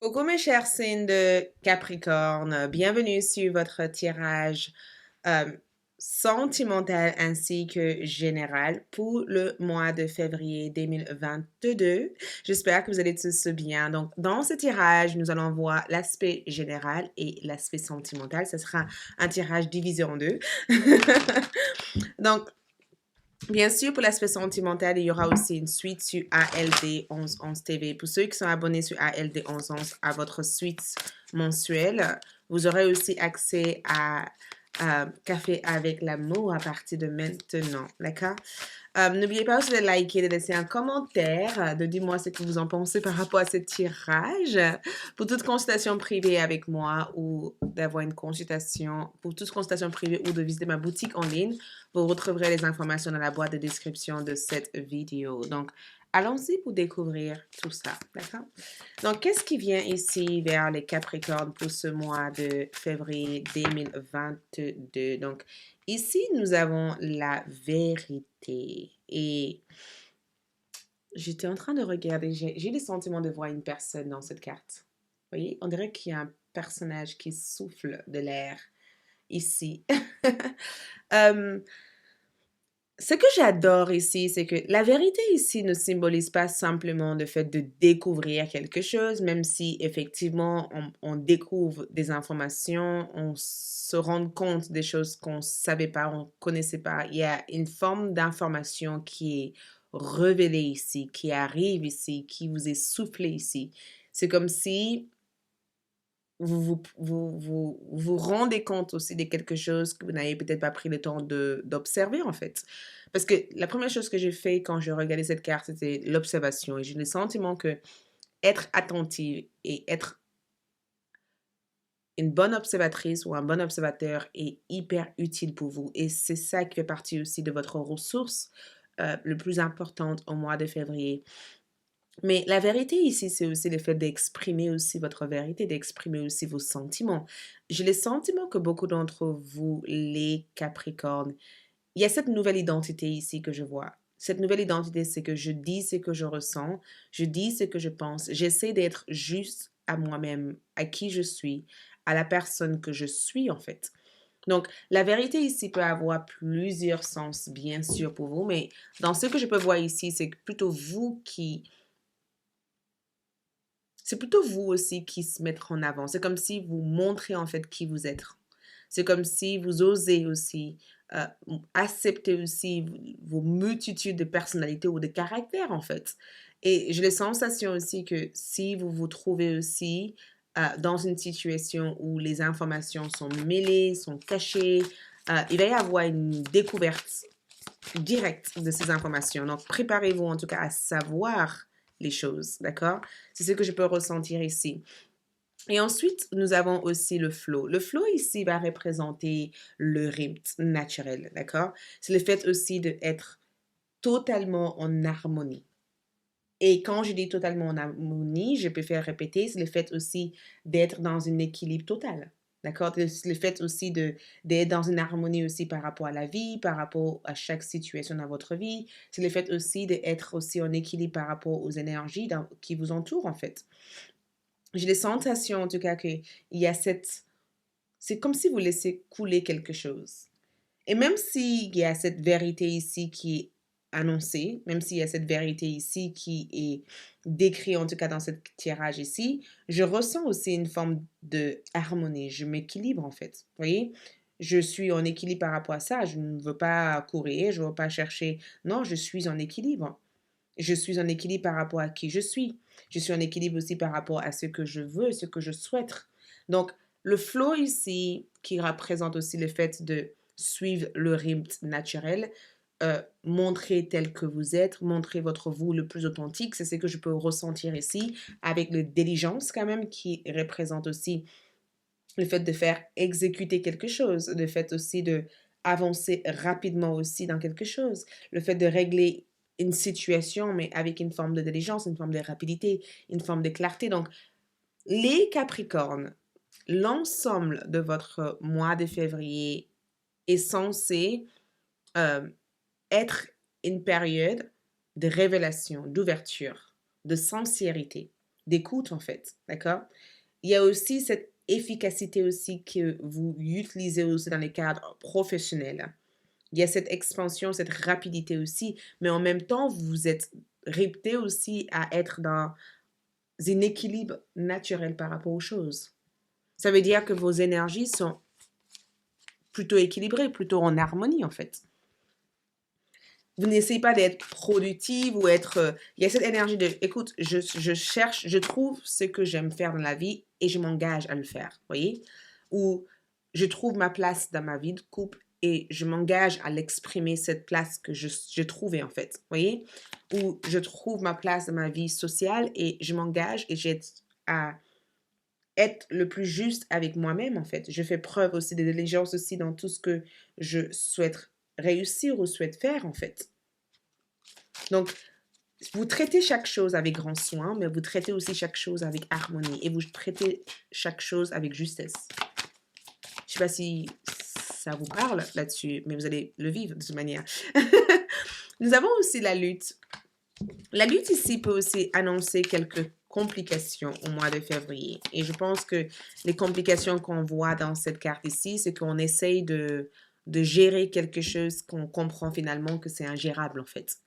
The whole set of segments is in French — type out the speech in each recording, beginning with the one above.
Coucou mes chers signes de Capricorne, bienvenue sur votre tirage euh, sentimental ainsi que général pour le mois de février 2022. J'espère que vous allez tous bien. Donc, dans ce tirage, nous allons voir l'aspect général et l'aspect sentimental. Ce sera un tirage divisé en deux. Donc, bien sûr, pour l'aspect sentimental, il y aura aussi une suite sur ALD 1111 TV. Pour ceux qui sont abonnés sur ALD 1111 à votre suite mensuelle, vous aurez aussi accès à Café avec l'amour à partir de maintenant. D'accord? N'oubliez pas aussi de liker, de laisser un commentaire, de dire moi ce que vous en pensez par rapport à ce tirage. Pour toute consultation privée avec moi ou d'avoir une consultation, pour toute consultation privée ou de visiter ma boutique en ligne, vous retrouverez les informations dans la boîte de description de cette vidéo. Donc, allons-y pour découvrir tout ça, d'accord? Donc, qu'est-ce qui vient ici vers les Capricornes pour ce mois de février 2022? Donc, ici, nous avons la vérité. Et j'étais en train de regarder, j'ai le sentiment de voir une personne dans cette carte. Vous voyez, on dirait qu'il y a un personnage qui souffle de l'air ici. Euh, Ce que j'adore ici, c'est que la vérité ici ne symbolise pas simplement le fait de découvrir quelque chose, même si effectivement on découvre des informations, on se rend compte des choses qu'on ne savait pas, on ne connaissait pas. Il y a une forme d'information qui est révélée ici, qui arrive ici, qui vous est soufflée ici. C'est comme si vous rendez compte aussi de quelque chose que vous n'avez peut-être pas pris le temps d'observer en fait. Parce que la première chose que j'ai fait quand je regardais cette carte, c'était l'observation. Et j'ai le sentiment que être attentive et être une bonne observatrice ou un bon observateur est hyper utile pour vous. Et c'est ça qui fait partie aussi de votre ressource le plus importante au mois de février. Mais la vérité ici, c'est aussi le fait d'exprimer aussi votre vérité, d'exprimer aussi vos sentiments. J'ai le sentiment que beaucoup d'entre vous, les Capricornes, il y a cette nouvelle identité ici que je vois. Cette nouvelle identité, c'est que je dis ce que je ressens, je dis ce que je pense, j'essaie d'être juste à moi-même, à qui je suis, à la personne que je suis en fait. Donc, la vérité ici peut avoir plusieurs sens, bien sûr, pour vous, mais dans ce que je peux voir ici, c'est plutôt vous qui c'est plutôt vous aussi qui se mettre en avant. C'est comme si vous montrez en fait qui vous êtes. C'est comme si vous osez aussi euh, accepter aussi vos multitudes de personnalités ou de caractères en fait. Et j'ai la sensation aussi que si vous vous trouvez aussi dans une situation où les informations sont mêlées, sont cachées, il va y avoir une découverte direct de ces informations. Donc, préparez-vous en tout cas à savoir les choses, d'accord? C'est ce que je peux ressentir ici. Et ensuite, nous avons aussi le flow. Le flow ici va représenter le rythme naturel, d'accord? C'est le fait aussi d'être totalement en harmonie. Et quand je dis totalement en harmonie, je peux faire répéter, c'est le fait aussi d'être dans un équilibre total. D'accord? C'est le fait aussi d'être dans une harmonie aussi par rapport à la vie, par rapport à chaque situation dans votre vie. C'est le fait aussi d'être aussi en équilibre par rapport aux énergies qui vous entourent, en fait. J'ai les sensations, en tout cas, qu'il y a cette... C'est comme si vous laissez couler quelque chose. Et même s'il y a cette vérité ici qui est annoncée, même s'il y a cette vérité ici qui est décrite, en tout cas dans ce tirage ici, je ressens aussi une forme de harmonie. Je m'équilibre en fait. Vous voyez? Je suis en équilibre par rapport à ça. Je ne veux pas courir, je ne veux pas chercher. Non, je suis en équilibre. Je suis en équilibre par rapport à qui je suis. Je suis en équilibre aussi par rapport à ce que je veux, ce que je souhaite. Donc, le flow ici, qui représente aussi le fait de suivre le rythme naturel, montrer tel que vous êtes, montrer votre vous le plus authentique, c'est ce que je peux ressentir ici, avec le diligence quand même, qui représente aussi le fait de faire exécuter quelque chose, le fait aussi de avancer rapidement aussi dans quelque chose, le fait de régler une situation, mais avec une forme de diligence, une forme de rapidité, une forme de clarté. Donc, les Capricornes, l'ensemble de votre mois de février est censé euh, être une période de révélation, d'ouverture, de sincérité. d'écoute, en fait, d'accord? Il y a aussi cette efficacité aussi que vous utilisez aussi dans les cadres professionnels. Il y a cette expansion, cette rapidité aussi, mais en même temps, vous êtes réputé aussi à être dans un équilibre naturel par rapport aux choses. Ça veut dire que vos énergies sont plutôt équilibrées, plutôt en harmonie, en fait. Vous n'essayez pas d'être productive ou être... il y a cette énergie de, écoute, je cherche, je trouve ce que j'aime faire dans la vie et je m'engage à le faire, voyez? Ou je trouve ma place dans ma vie de couple et je m'engage à l'exprimer, cette place que j'ai trouvée, en fait, voyez? Ou je trouve ma place dans ma vie sociale et je m'engage et j'ai à être le plus juste avec moi-même, en fait. Je fais preuve aussi de diligence aussi dans tout ce que je souhaite réussir ou souhaite faire, en fait. Donc, vous traitez chaque chose avec grand soin, mais vous traitez aussi chaque chose avec harmonie et vous traitez chaque chose avec justesse. Je ne sais pas si ça vous parle là-dessus, mais vous allez le vivre de cette manière. Nous avons aussi la lutte. La lutte ici peut aussi annoncer quelques complications au mois de février. Et je pense que les complications qu'on voit dans cette carte ici, c'est qu'on essaye de gérer quelque chose qu'on comprend finalement que c'est ingérable en fait.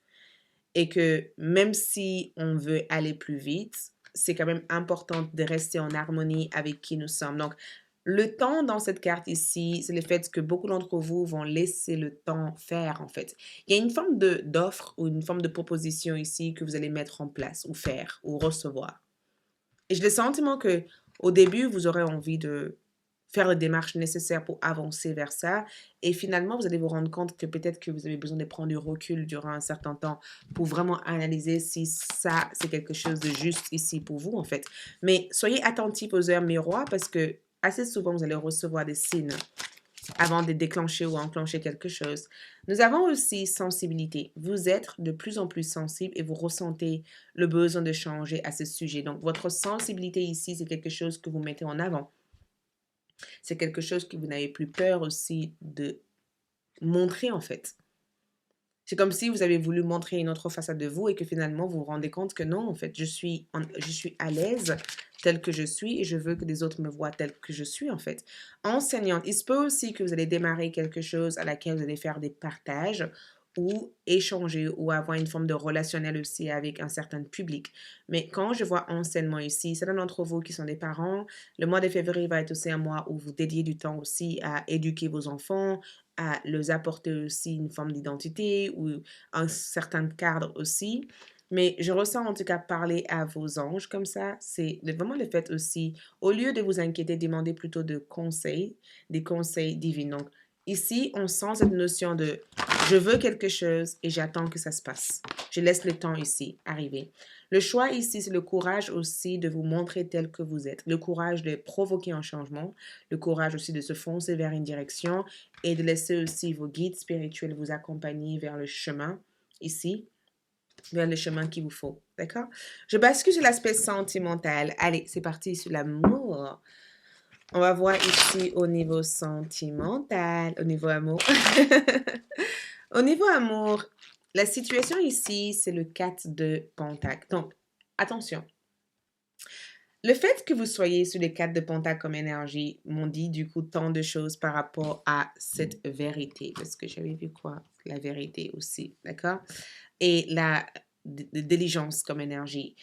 Et que même si on veut aller plus vite, c'est quand même important de rester en harmonie avec qui nous sommes. Donc, le temps dans cette carte ici, c'est le fait que beaucoup d'entre vous vont laisser le temps faire, en fait. Il y a une forme d'offre ou une forme de proposition ici que vous allez mettre en place ou faire ou recevoir. Et j'ai le sentiment que au début, vous aurez envie de faire les démarches nécessaires pour avancer vers ça. Et finalement, vous allez vous rendre compte que peut-être que vous avez besoin de prendre du recul durant un certain temps pour vraiment analyser si ça, c'est quelque chose de juste ici pour vous, en fait. Mais soyez attentifs aux heures miroirs parce que assez souvent, vous allez recevoir des signes avant de déclencher ou enclencher quelque chose. Nous avons aussi sensibilité. Vous êtes de plus en plus sensible et vous ressentez le besoin de changer à ce sujet. Donc, votre sensibilité ici, c'est quelque chose que vous mettez en avant. C'est quelque chose que vous n'avez plus peur aussi de montrer en fait. C'est comme si vous avez voulu montrer une autre façade de vous et que finalement vous vous rendez compte que non, en fait, je suis à l'aise tel que je suis et je veux que les autres me voient tel que je suis en fait. Enseignante, il se peut aussi que vous allez démarrer quelque chose à laquelle vous allez faire des partages ou échanger ou avoir une forme de relationnel aussi avec un certain public. Mais quand je vois enseignement ici, certains d'entre vous qui sont des parents, le mois de février va être aussi un mois où vous dédiez du temps aussi à éduquer vos enfants, à leur apporter aussi une forme d'identité ou un certain cadre aussi. Mais je ressens en tout cas parler à vos anges comme ça. C'est vraiment le fait aussi, au lieu de vous inquiéter, demandez plutôt de conseils, des conseils divins. Donc, ici, on sent cette notion de je veux quelque chose et j'attends que ça se passe. Je laisse le temps ici arriver. Le choix ici, c'est le courage aussi de vous montrer tel que vous êtes. Le courage de provoquer un changement. Le courage aussi de se foncer vers une direction et de laisser aussi vos guides spirituels vous accompagner vers le chemin ici, vers le chemin qu'il vous faut. D'accord? Je bascule sur l'aspect sentimental. Allez, c'est parti sur l'amour. On va voir ici au niveau sentimental, au niveau amour. Au niveau amour, la situation ici, c'est le 4 de Pentacle. Donc, attention. Le fait que vous soyez sur les 4 de Pentacle comme énergie m'ont dit du coup tant de choses par rapport à cette vérité. Parce que j'avais vu quoi? La vérité aussi, d'accord? Et la diligence comme énergie.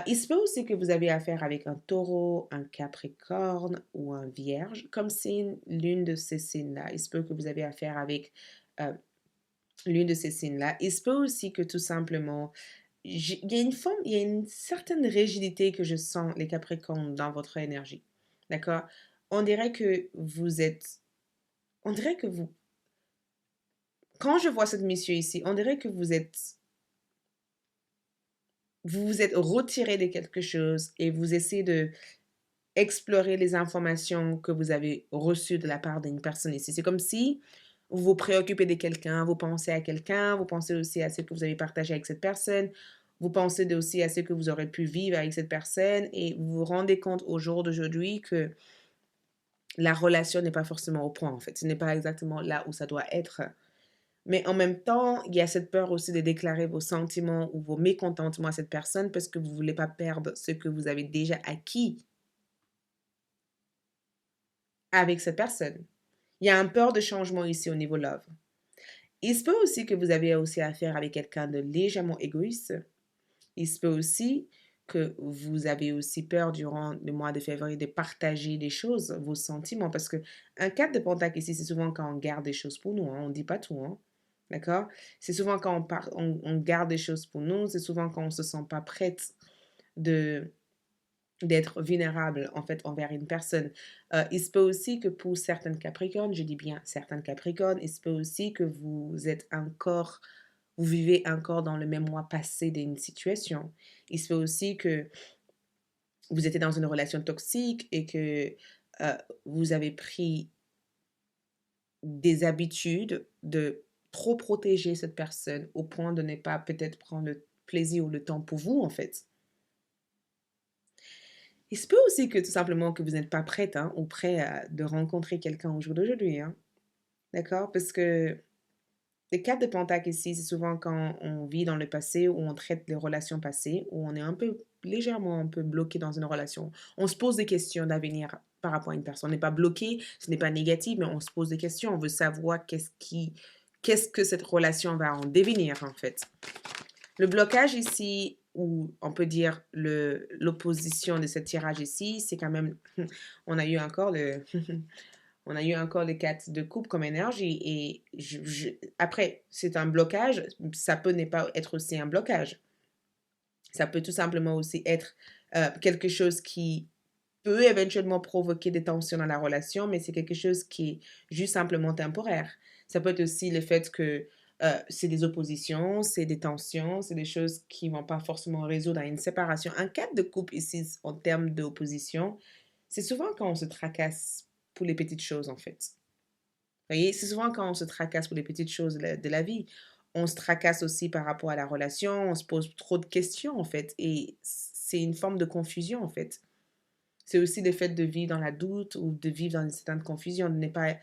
Il se peut aussi que vous avez affaire avec un taureau, un capricorne ou un vierge comme signe, l'une de ces signes-là. Il se peut que vous avez affaire avec l'une de ces signes-là. Il se peut aussi que tout simplement, il y a une forme, il y a une certaine rigidité que je sens, les Capricornes, dans votre énergie. D'accord? On dirait que vous êtes, on dirait que vous, quand je vois cette monsieur ici, on dirait que vous vous êtes retiré de quelque chose et vous essayez de explorer les informations que vous avez reçues de la part d'une personne ici. C'est comme si vous vous préoccupez de quelqu'un, vous pensez à quelqu'un, vous pensez aussi à ce que vous avez partagé avec cette personne, vous pensez aussi à ce que vous aurez pu vivre avec cette personne et vous vous rendez compte au jour d'aujourd'hui que la relation n'est pas forcément au point en fait. Ce n'est pas exactement là où ça doit être. Mais en même temps, il y a cette peur aussi de déclarer vos sentiments ou vos mécontentements à cette personne parce que vous ne voulez pas perdre ce que vous avez déjà acquis avec cette personne. Il y a un peur de changement ici au niveau love. Il se peut aussi que vous avez aussi affaire avec quelqu'un de légèrement égoïste. Il se peut aussi que vous avez aussi peur durant le mois de février de partager des choses, vos sentiments, parce que un 4 de pentacle ici, c'est souvent quand on garde des choses pour nous, hein, on ne dit pas tout, hein, d'accord? C'est souvent quand on garde des choses pour nous, c'est souvent quand on ne se sent pas prête de d'être vulnérable en fait envers une personne. Il se peut aussi que pour certaines Capricornes, je dis bien certaines Capricornes, il se peut aussi que vous vivez encore dans le même mois passé d'une situation. Il se peut aussi que vous étiez dans une relation toxique et que euh, vous avez pris des habitudes de trop protéger cette personne au point de ne pas peut-être prendre le plaisir ou le temps pour vous en fait. Il se peut aussi que tout simplement que vous n'êtes pas prête hein, ou prêt de rencontrer quelqu'un au jour d'aujourd'hui. Hein. D'accord? Parce que les cartes de Pentacle ici, c'est souvent quand on vit dans le passé ou on traite les relations passées, où on est un peu légèrement un peu bloqué dans une relation. On se pose des questions d'avenir par rapport à une personne. On n'est pas bloqué, ce n'est pas négatif, mais on se pose des questions. On veut savoir qu'est-ce que cette relation va en devenir en fait. Le blocage ici, ou on peut dire l'opposition de ce tirage ici, c'est quand même, on a eu encore on a eu encore les 4 de coupe comme énergie et après, c'est un blocage, ça peut ne pas être aussi un blocage. Ça peut tout simplement aussi être quelque chose qui peut éventuellement provoquer des tensions dans la relation, mais c'est quelque chose qui est juste simplement temporaire. Ça peut être aussi le fait que c'est des oppositions, c'est des tensions, c'est des choses qui ne vont pas forcément résoudre à une séparation. Un cadre de couple ici, en termes d'opposition, c'est souvent quand on se tracasse pour les petites choses, en fait. Vous voyez, c'est souvent quand on se tracasse pour les petites choses de la vie. On se tracasse aussi par rapport à la relation, on se pose trop de questions, en fait, et c'est une forme de confusion, en fait. C'est aussi le fait de vivre dans la doute ou de vivre dans une certaine confusion, de ne pas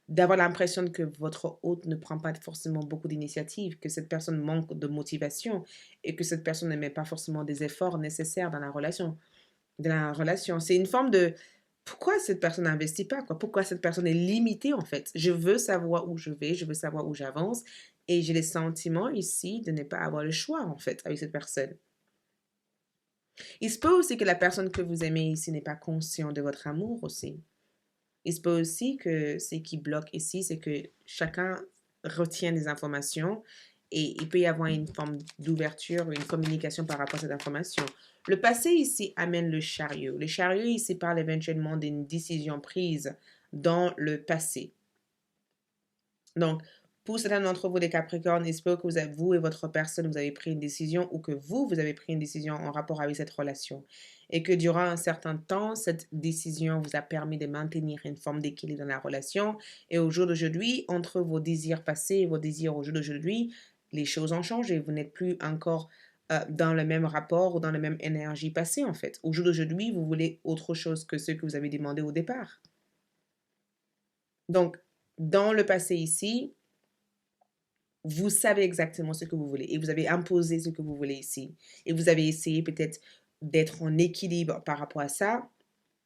d'avoir l'impression que votre hôte ne prend pas forcément beaucoup d'initiatives, que cette personne manque de motivation et que cette personne ne met pas forcément des efforts nécessaires dans la relation. C'est une forme de pourquoi cette personne n'investit pas, quoi? Pourquoi cette personne est limitée en fait? Je veux savoir où je vais, je veux savoir où j'avance et j'ai le sentiment ici de ne pas avoir le choix en fait avec cette personne. Il se peut aussi que la personne que vous aimez ici n'est pas conscient de votre amour aussi. Il se peut aussi que ce qui bloque ici, c'est que chacun retient des informations et il peut y avoir une forme d'ouverture, une communication par rapport à cette information. Le passé ici amène le chariot. Le chariot ici parle éventuellement d'une décision prise dans le passé. Donc, pour certains d'entre vous, les Capricornes, il se peut que vous et votre personne, vous avez pris une décision ou que vous avez pris une décision en rapport avec cette relation. Et que durant un certain temps, cette décision vous a permis de maintenir une forme d'équilibre dans la relation. Et au jour d'aujourd'hui, entre vos désirs passés et vos désirs au jour d'aujourd'hui, les choses ont changé. Vous n'êtes plus encore dans le même rapport ou dans la même énergie passée, en fait. Au jour d'aujourd'hui, vous voulez autre chose que ce que vous avez demandé au départ. Donc, dans le passé ici, vous savez exactement ce que vous voulez et vous avez imposé ce que vous voulez ici. Et vous avez essayé peut-être d'être en équilibre par rapport à ça,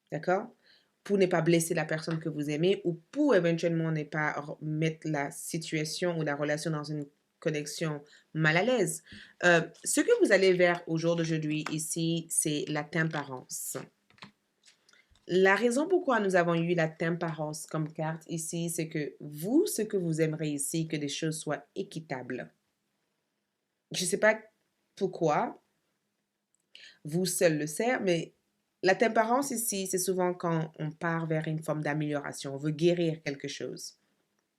d'accord? Pour ne pas blesser la personne que vous aimez ou pour éventuellement ne pas mettre la situation ou la relation dans une connexion mal à l'aise. Ce que vous allez vers au jour d'aujourd'hui ici, c'est la tempérance. La raison pourquoi nous avons eu la tempérance comme carte ici, c'est que vous, ce que vous aimeriez ici, que des choses soient équitables. Je ne sais pas pourquoi, vous seul le savez, mais la tempérance ici, c'est souvent quand on part vers une forme d'amélioration. On veut guérir quelque chose.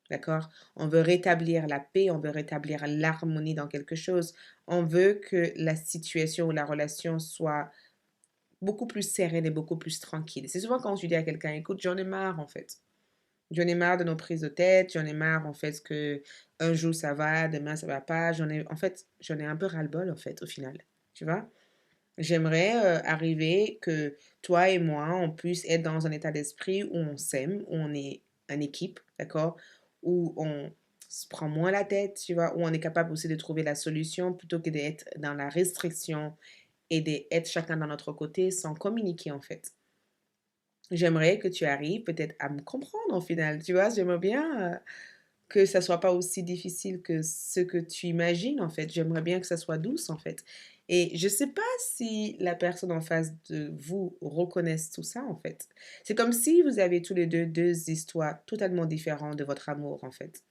D'accord? On veut rétablir la paix, on veut rétablir l'harmonie dans quelque chose. On veut que la situation ou la relation soit beaucoup plus sereine et beaucoup plus tranquille. C'est souvent quand tu dis à quelqu'un, écoute, j'en ai marre en fait. J'en ai marre de nos prises de tête, j'en ai marre en fait que un jour ça va, demain ça va pas. J'en ai un peu ras-le-bol en fait au final. Tu vois? J'aimerais arriver que toi et moi, on puisse être dans un état d'esprit où on s'aime, où on est une équipe, d'accord? Où se prend moins la tête, tu vois, où on est capable aussi de trouver la solution plutôt que d'être dans la restriction et d'être chacun dans notre côté sans communiquer en fait. J'aimerais que tu arrives peut-être à me comprendre au final, tu vois, j'aimerais bien que ça soit pas aussi difficile que ce que tu imagines en fait. J'aimerais bien que ça soit douce en fait. Et je sais pas si la personne en face de vous reconnaisse tout ça en fait. C'est comme si vous avez tous les deux histoires totalement différentes de votre amour en fait.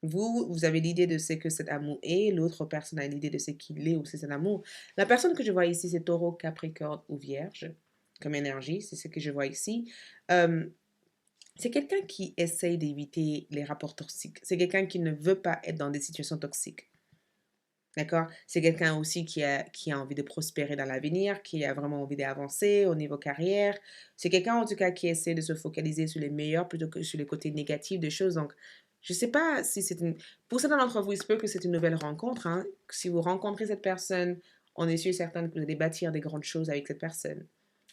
Vous avez l'idée de ce que cet amour est, l'autre personne a l'idée de ce qu'il est ou c'est un amour. La personne que je vois ici, c'est taureau, capricorne ou vierge comme énergie, c'est ce que je vois ici. Euh, c'est quelqu'un qui essaye d'éviter les rapports toxiques. C'est quelqu'un qui ne veut pas être dans des situations toxiques. D'accord? C'est quelqu'un aussi qui a envie de prospérer dans l'avenir, qui a vraiment envie d'avancer au niveau carrière. C'est quelqu'un en tout cas qui essaie de se focaliser sur les meilleurs plutôt que sur les côtés négatifs des choses. Donc, je ne sais pas si c'est une... Pour certains d'entre vous, il se peut que c'est une nouvelle rencontre. Hein. Si vous rencontrez cette personne, on est sûr et certain que vous allez bâtir des grandes choses avec cette personne.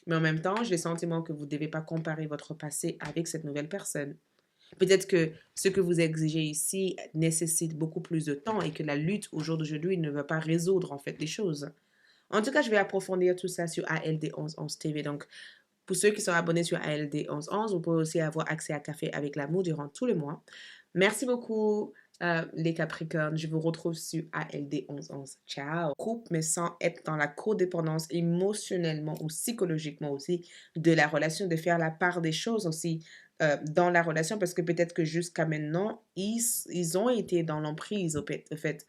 Mais en même temps, j'ai le sentiment que vous ne devez pas comparer votre passé avec cette nouvelle personne. Peut-être que ce que vous exigez ici nécessite beaucoup plus de temps et que la lutte au jour d'aujourd'hui ne va pas résoudre en fait les choses. En tout cas, je vais approfondir tout ça sur ALD 1111 TV. Donc, pour ceux qui sont abonnés sur ALD 1111, vous pouvez aussi avoir accès à Café avec l'amour durant tout le mois. Merci beaucoup, les Capricornes. Je vous retrouve sur ALD 1111. Ciao. Couple, mais sans être dans la codépendance émotionnellement ou psychologiquement aussi de la relation, de faire la part des choses aussi dans la relation parce que peut-être que jusqu'à maintenant, ils ont été dans l'emprise au fait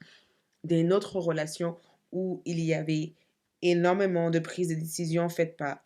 d'une autre relation où il y avait énormément de prises de décision faites par